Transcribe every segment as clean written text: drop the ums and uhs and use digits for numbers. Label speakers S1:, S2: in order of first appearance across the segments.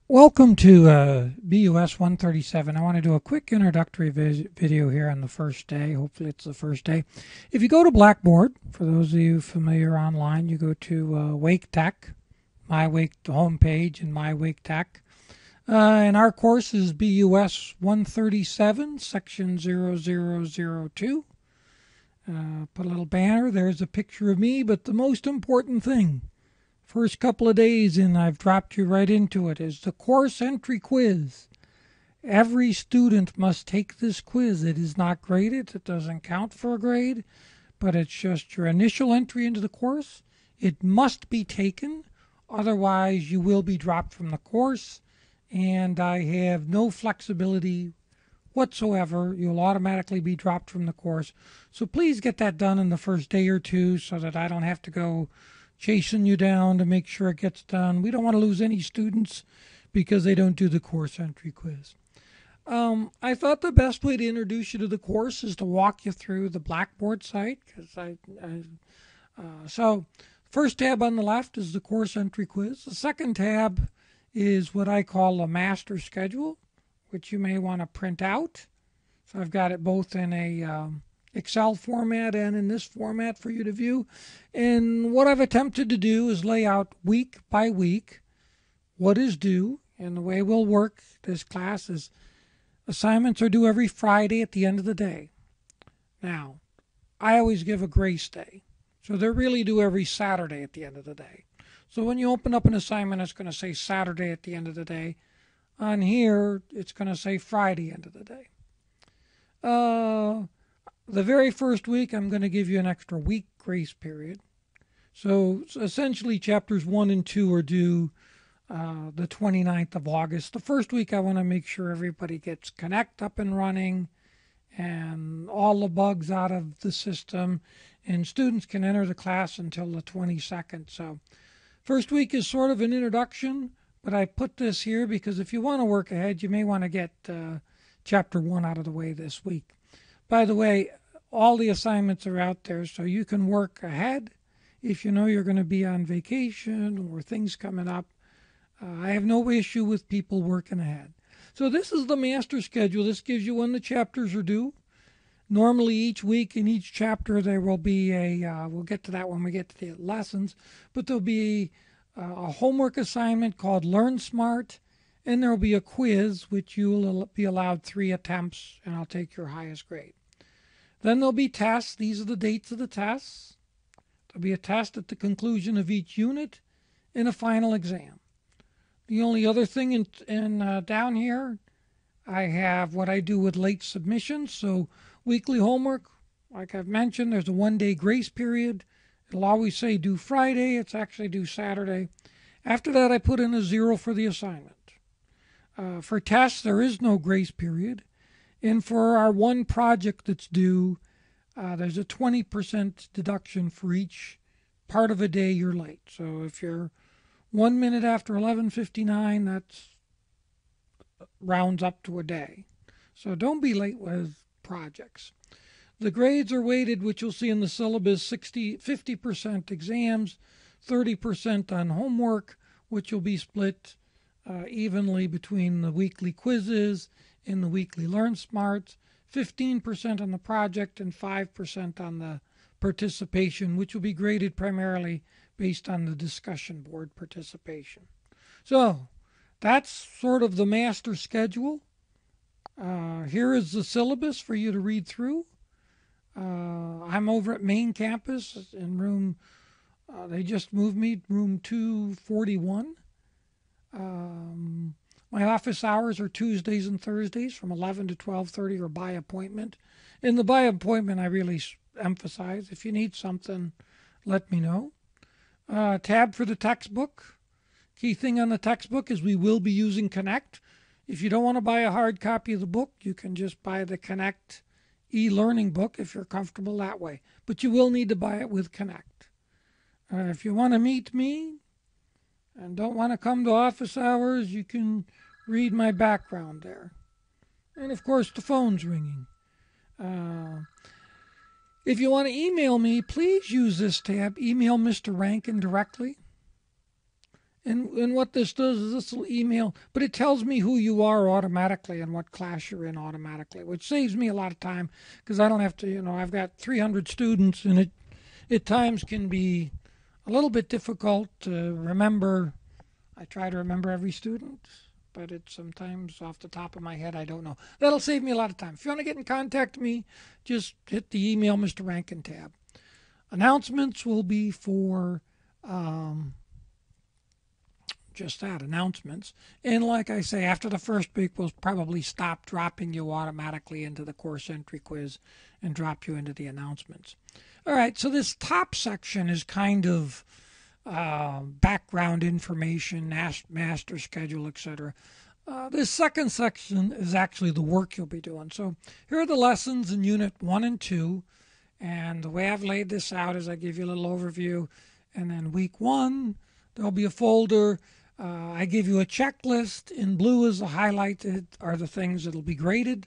S1: Welcome to BUS 137. I want to do a quick introductory video here on the first day. Hopefully it's the first day. If you go to Blackboard, for those of you familiar online, you go to Wake Tech, My Wake homepage and My Wake Tech. And our course is BUS 137, section 0002. Put a little banner. There's a picture of me, but the most important thing, first couple of days and I've dropped you right into it, is the course entry quiz. Every student must take this quiz. It is not graded. It doesn't count for a grade, but it's just your initial entry into the course. It must be taken. Otherwise, you will be dropped from the course, and I have no flexibility whatsoever. You'll automatically be dropped from the course. So please get that done in the first day or two so that I don't have to go chasing you down to make sure it gets done. We don't want to lose any students because they don't do the course entry quiz. I thought the best way to introduce you to the course is to walk you through the Blackboard site. So first tab on the left is the course entry quiz. The second tab is what I call a master schedule, which you may want to print out. So I've got it both in a Excel format and in this format for you to view. And what I've attempted to do is lay out week by week what is due. And the way we'll work this class is assignments are due every Friday at the end of the day. Now, I always give a grace day. So they're really due every Saturday at the end of the day. So when you open up an assignment, it's going to say Saturday at the end of the day. On here, it's going to say Friday end of the day. The very first week, I'm going to give you an extra week grace period. So essentially, chapters 1 and 2 are due the 29th of August. The first week, I want to make sure everybody gets Connect up and running and all the bugs out of the system, and students can enter the class until the 22nd. So first week is sort of an introduction, but I put this here because if you want to work ahead, you may want to get chapter 1 out of the way this week. By the way, all the assignments are out there, so you can work ahead if you know you're going to be on vacation or things coming up. I have no issue with people working ahead. So this is the master schedule. This gives you when the chapters are due. Normally each week in each chapter there will be we'll get to that when we get to the lessons, but there'll be a homework assignment called Learn Smart, and there will be a quiz which you will be allowed 3 attempts, and I'll take your highest grade. Then there'll be tests. These are the dates of the tests. There'll be a test at the conclusion of each unit and a final exam. The only other thing down here, I have what I do with late submissions. So weekly homework, like I've mentioned, there's a 1-day grace period. It'll always say due Friday. It's actually due Saturday. After that, I put in a 0 for the assignment. For tests, there is no grace period. And for our one project that's due, there's a 20% deduction for each part of a day you're late. So if you're 1 minute after 11:59, that rounds up to a day. So don't be late with projects. The grades are weighted, which you'll see in the syllabus, 50% exams, 30% on homework, which will be split evenly between the weekly quizzes and the weekly Learn Smarts, 15% on the project and 5% on the participation, which will be graded primarily based on the discussion board participation. So that's sort of the master schedule. Here is the syllabus for you to read through. I'm over at main campus in room, they just moved me, room 241. My office hours are Tuesdays and Thursdays from 11 to 12:30 or by appointment. In the by appointment, I really emphasize, if you need something, let me know. Tab for the textbook. Key thing on the textbook is we will be using Connect. If you don't want to buy a hard copy of the book, you can just buy the Connect e-learning book if you're comfortable that way. But you will need to buy it with Connect. If you want to meet me and don't want to come to office hours, you can read my background there. And of course, the phone's ringing. If you want to email me, please use this tab. Email Mr. Rankin directly. And what this does is this will email, but it tells me who you are automatically and what class you're in automatically, which saves me a lot of time because I don't have to, I've got 300 students, and it at times can be a little bit difficult to remember. I try to remember every student, but it's sometimes off the top of my head, I don't know. That'll save me a lot of time. If you want to get in contact with me, just hit the email Mr. Rankin tab. Announcements will be for just that, announcements. And like I say, after the first week, we'll probably stop dropping you automatically into the course entry quiz and drop you into the announcements. All right, so this top section is kind of background information, master schedule, etc. This second section is actually the work you'll be doing. So here are the lessons in Unit 1 and 2. And the way I've laid this out is I give you a little overview. And then week 1, there'll be a folder. I give you a checklist. In blue is the highlighted are the things that'll be graded.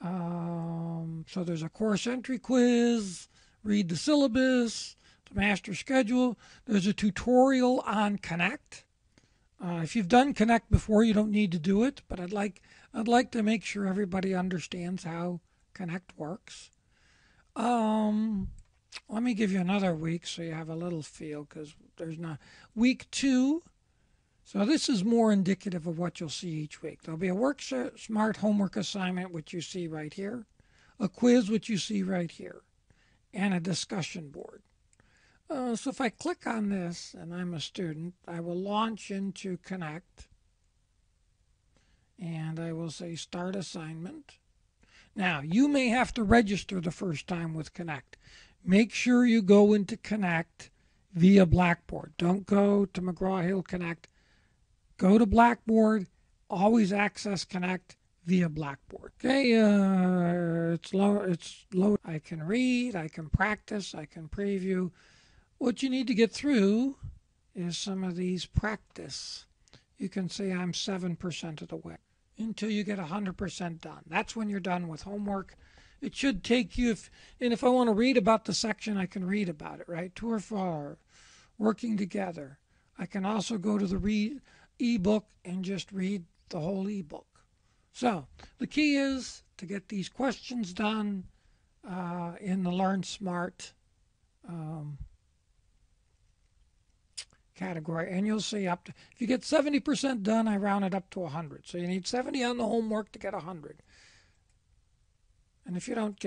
S1: So there's a course entry quiz, read the syllabus, the master schedule. There's a tutorial on Connect. If you've done Connect before, you don't need to do it, but I'd like to make sure everybody understands how Connect works. Let me give you another week so you have a little feel, because there's not. Week 2. So this is more indicative of what you'll see each week. There'll be a Work Smart homework assignment, which you see right here, a quiz, which you see right here, and a discussion board. So if I click on this and I'm a student, I will launch into Connect, and I will say Start Assignment. Now, you may have to register the first time with Connect. Make sure you go into Connect via Blackboard. Don't go to McGraw-Hill Connect. Go to Blackboard. Always access Connect via Blackboard. Okay, it's low. I can read, I can practice, I can preview. What you need to get through is some of these practice. You can say I'm 7% of the way until you get 100% done. That's when you're done with homework. It should take you, if I want to read about the section, I can read about it, right? 2 or 4, working together. I can also go to the ebook and just read the whole ebook. So the key is to get these questions done in the Learn Smart category, and you'll see up to, if you get 70% done, I round it up to 100. So you need 70 on the homework to get 100. And if you don't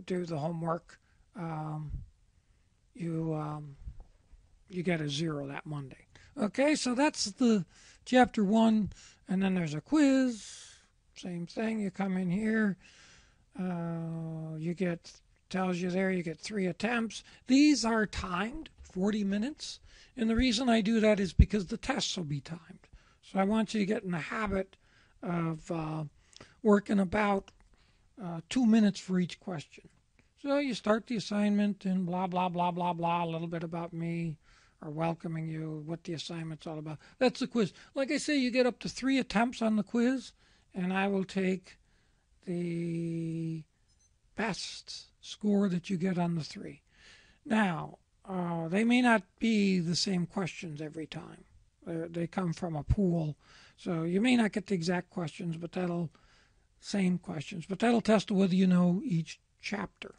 S1: do the homework, you get a 0 that Monday. Okay, so that's the chapter 1, and then there's a quiz. Same thing. You come in here. Tells you there you get 3 attempts. These are timed, 40 minutes. And the reason I do that is because the tests will be timed. So I want you to get in the habit of working about 2 minutes for each question. So you start the assignment and blah, blah, blah, blah, blah, a little bit about me or welcoming you, what the assignment's all about. That's the quiz. Like I say, you get up to 3 attempts on the quiz, and I will take the best score that you get on the 3. Now, they may not be the same questions every time. They come from a pool, so you may not get the exact questions, but same questions, but that'll test whether you know each chapter.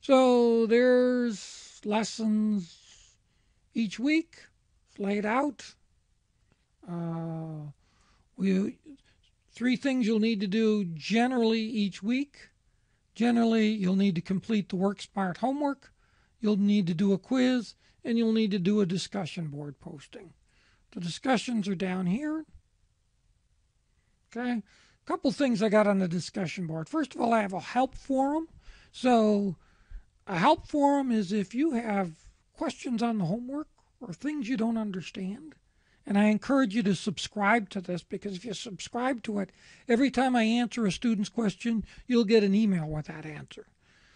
S1: So there's lessons each week. It's laid out. 3 things you'll need to do generally each week. Generally, you'll need to complete the Work Smart homework. You'll need to do a quiz, and you'll need to do a discussion board posting. The discussions are down here. Okay, a couple things I got on the discussion board. First of all, I have a help forum. So a help forum is if you have questions on the homework or things you don't understand. And I encourage you to subscribe to this, because if you subscribe to it, every time I answer a student's question, you'll get an email with that answer.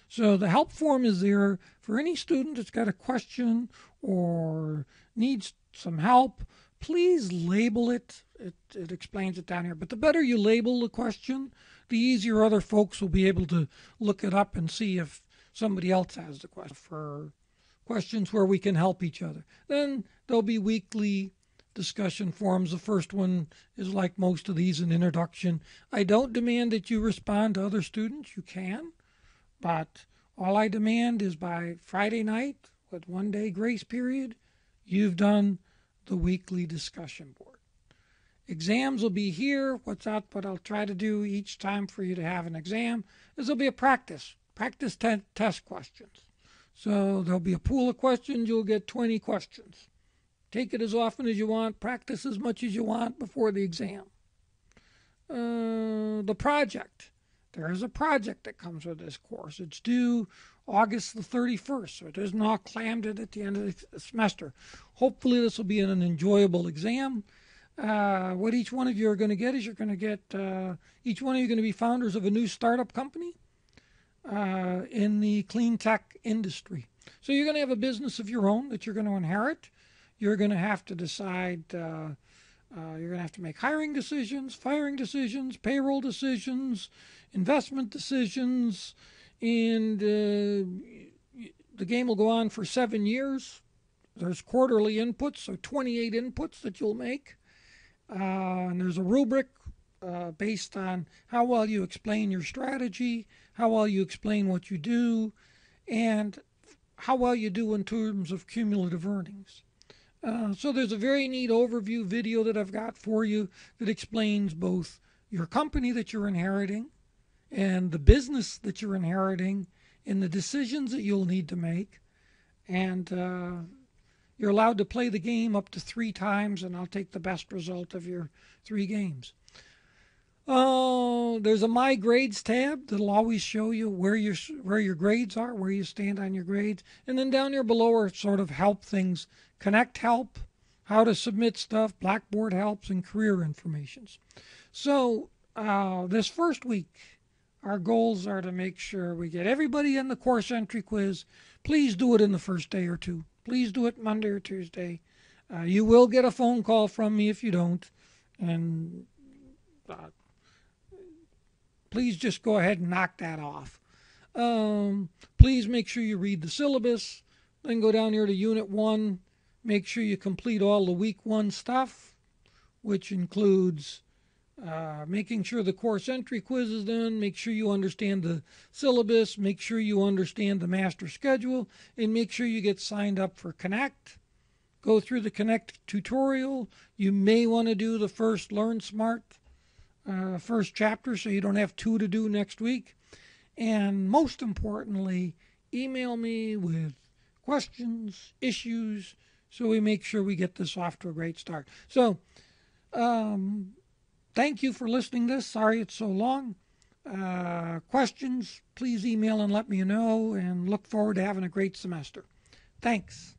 S1: So the help form is there for any student that's got a question or needs some help. Please label it. It explains it down here. But the better you label the question, the easier other folks will be able to look it up and see if somebody else has the question, for questions where we can help each other. Then there'll be weekly discussion forums. The first one is, like most of these, an introduction. I don't demand that you respond to other students. You can, but all I demand is by Friday night, with 1 day grace period, you've done the weekly discussion board. Exams will be here. What I'll try to do each time for you to have an exam is there'll be a practice test questions. So there'll be a pool of questions. You'll get 20 questions. Take it as often as you want. Practice as much as you want before the exam. The project. There is a project that comes with this course. It's due August the 31st, so it isn't all clammed in at the end of the semester. Hopefully this will be an enjoyable exam. What each one of you are going to get is each one of you are going to be founders of a new startup company in the clean tech industry. So you're going to have a business of your own that you're going to inherit. You're going to have to decide, you're going to have to make hiring decisions, firing decisions, payroll decisions, investment decisions, and the game will go on for 7 years. There's quarterly inputs, so 28 inputs that you'll make. And there's a rubric based on how well you explain your strategy, how well you explain what you do, and how well you do in terms of cumulative earnings. So there's a very neat overview video that I've got for you that explains both your company that you're inheriting and the business that you're inheriting and the decisions that you'll need to make. And you're allowed to play the game up to 3 times, and I'll take the best result of your 3 games. There's a My Grades tab that'll always show you where your grades are, where you stand on your grades. And then down here below are sort of help things. Connect help, how to submit stuff, Blackboard helps, and career informations. So this first week, our goals are to make sure we get everybody in the course entry quiz. Please do it in the first day or 2. Please do it Monday or Tuesday. You will get a phone call from me if you don't. And please just go ahead and knock that off. Please make sure you read the syllabus. Then go down here to Unit 1. Make sure you complete all the Week 1 stuff, which includes making sure the course entry quiz is done, make sure you understand the syllabus, make sure you understand the master schedule, and make sure you get signed up for Connect. Go through the Connect tutorial. You may want to do the first Learn Smart first chapter so you don't have 2 to do next week. And most importantly, email me with questions, issues, so we make sure we get this off to a great start. So, thank you for listening to this. Sorry it's so long. Questions, please email and let me know, and look forward to having a great semester. Thanks.